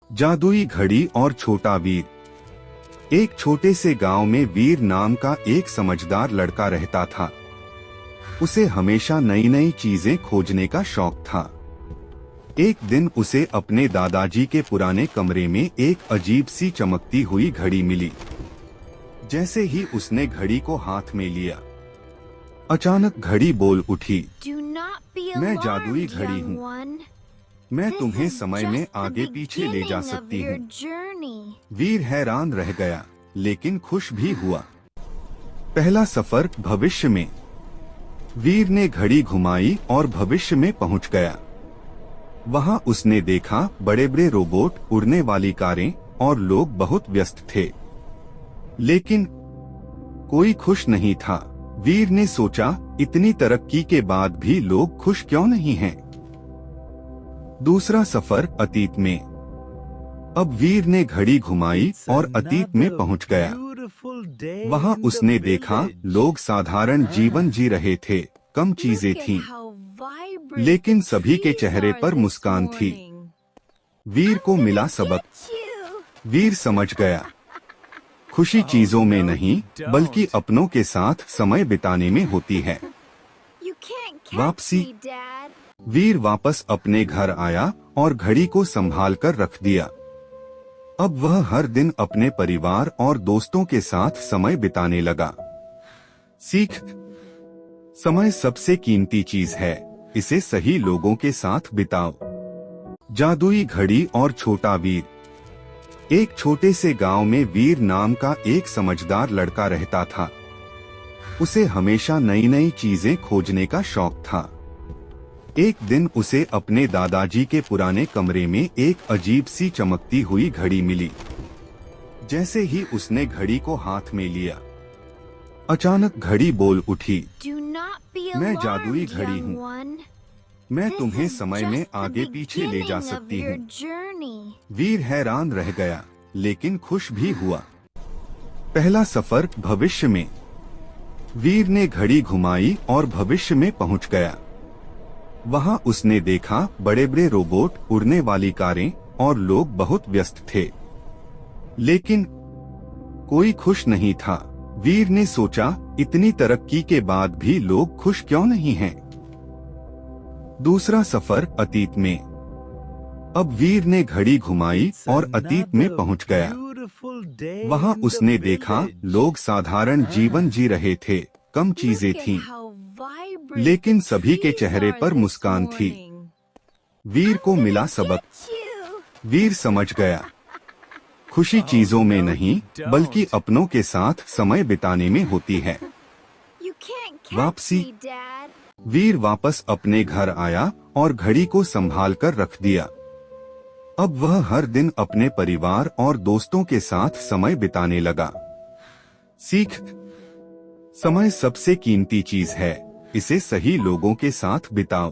जादुई घड़ी और छोटा वीर। एक छोटे से गांव में वीर नाम का एक समझदार लड़का रहता था। उसे हमेशा नई नई चीजें खोजने का शौक था। एक दिन उसे अपने दादाजी के पुराने कमरे में एक अजीब सी चमकती हुई घड़ी मिली। जैसे ही उसने घड़ी को हाथ में लिया, अचानक घड़ी बोल उठी, मैं जादुई घड़ी हूँ, मैं तुम्हें समय में आगे पीछे ले जा सकती हूँ। वीर हैरान रह गया, लेकिन खुश भी हुआ। पहला सफर भविष्य में। वीर ने घड़ी घुमाई और भविष्य में पहुंच गया। वहां उसने देखा बड़े बड़े रोबोट, उड़ने वाली कारें और लोग बहुत व्यस्त थे, लेकिन कोई खुश नहीं था। वीर ने सोचा, इतनी तरक्की के बाद भी लोग खुश क्यों नहीं हैं? दूसरा सफर अतीत में। अब वीर ने घड़ी घुमाई और अतीत में पहुंच गया। वहां उसने देखा लोग साधारण जीवन जी रहे थे, कम चीजें थीं, लेकिन सभी के चेहरे पर मुस्कान थी। वीर को मिला सबक। वीर समझ गया, खुशी चीजों में नहीं बल्कि अपनों के साथ समय बिताने में होती है। वापसी। वीर वापस अपने घर आया और घड़ी को संभाल कर रख दिया। अब वह हर दिन अपने परिवार और दोस्तों के साथ समय बिताने लगा। सीख। समय सबसे कीमती चीज है, इसे सही लोगों के साथ बिताओ। जादुई घड़ी और छोटा वीर। एक छोटे से गांव में वीर नाम का एक समझदार लड़का रहता था। उसे हमेशा नई नई चीजें खोजने का शौक था। एक दिन उसे अपने दादाजी के पुराने कमरे में एक अजीब सी चमकती हुई घड़ी मिली। जैसे ही उसने घड़ी को हाथ में लिया, अचानक घड़ी बोल उठी, मैं जादुई घड़ी हूँ, मैं तुम्हें समय में आगे पीछे ले जा सकती हूँ। वीर हैरान रह गया, लेकिन खुश भी हुआ। पहला सफर भविष्य में। वीर ने घड़ी घुमाई और भविष्य में पहुंच गया। वहां उसने देखा बड़े बड़े रोबोट, उड़ने वाली कारें और लोग बहुत व्यस्त थे, लेकिन कोई खुश नहीं था। वीर ने सोचा, इतनी तरक्की के बाद भी लोग खुश क्यों नहीं हैं? दूसरा सफर अतीत में। अब वीर ने घड़ी घुमाई और अतीत में पहुंच गया। वहां उसने देखा लोग साधारण जीवन जी रहे थे, कम चीजें थीं, लेकिन सभी के चेहरे पर मुस्कान थी। वीर को मिला सबक। वीर समझ गया, खुशी चीजों में नहीं बल्कि अपनों के साथ समय बिताने में होती है। वापसी। वीर वापस अपने घर आया और घड़ी को संभाल कर रख दिया। अब वह हर दिन अपने परिवार और दोस्तों के साथ समय बिताने लगा। सीख। समय सबसे कीमती चीज है, इसे सही लोगों के साथ बिताओ।